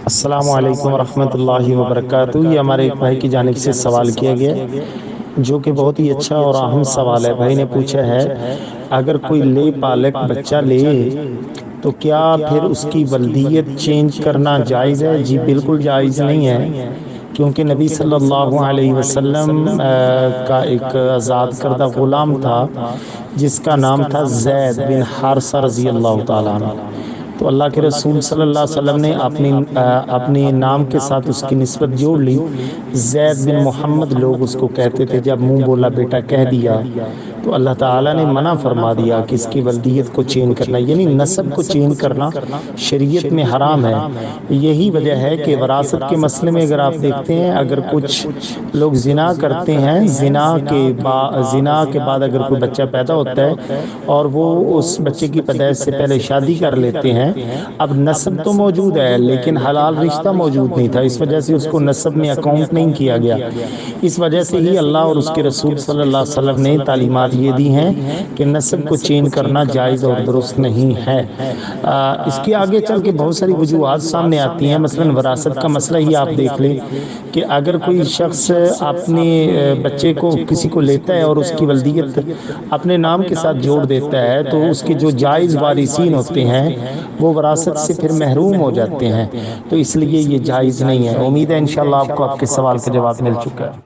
السلام علیکم ورحمۃ اللہ وبرکاتہ۔ یہ ہمارے ایک بھائی کی جانب سے سوال کیا گیا جو کہ بہت ہی اچھا اور اہم سوال ہے۔ بھائی نے پوچھا ہے اگر کوئی لے پالک بچہ لے تو کیا پھر اس کی ولدیت چینج کرنا جائز ہے؟ جی بالکل جائز نہیں ہے، کیونکہ نبی صلی اللہ علیہ وسلم کا ایک آزاد کردہ غلام تھا جس کا نام تھا زید بن حارثہ رضی اللہ تعالیٰ عنہ۔ تو اللہ کے رسول صلی اللہ علیہ وسلم نے اپنے نام کے ساتھ اس کی نسبت جوڑ لی۔ زید بن محمد لوگ اس کو کہتے تھے۔ جب منہ بولا بیٹا کہہ دیا تو اللہ تعالیٰ نے منع فرما دیا کہ اس کی ولدیت کو چینج کرنا، یعنی نسب کو چینج کرنا شریعت میں حرام ہے۔ یہی وجہ ہے کہ وراثت کے مسئلے میں اگر آپ دیکھتے ہیں، اگر کچھ لوگ زنا کرتے ہیں، زنا کے بعد اگر کوئی بچہ پیدا ہوتا ہے اور وہ اس بچے کی پیدائش سے پہلے شادی کر لیتے ہیں، اب نسب تو موجود ہے لیکن حلال رشتہ موجود نہیں تھا، اس وجہ سے اس کو نسب میں اکاؤنٹ نہیں کیا گیا۔ اس وجہ سے ہی اللہ اور اس کے رسول صلی اللہ علیہ وسلم نے تعلیمات یہ دی ہیں کہ نسب کو چینج کرنا جائز اور درست نہیں ہے۔ اس کے آگے چل کے بہت ساری وجوہات سامنے آتی ہیں، مثلا وراثت کا مسئلہ ہی آپ دیکھ لیں کہ اگر کوئی شخص اپنے بچے کو کسی کو لیتا ہے اور اس کی ولدیت اپنے نام کے ساتھ جوڑ دیتا ہے تو اس کے جو جائز وارثین ہوتے ہیں وہ وراثت سے پھر محروم ہو جاتے ہیں، تو اس لیے یہ جائز نہیں ہے۔ امید ہے انشاءاللہ آپ کو آپ کے سوال کا جواب مل چکا ہے۔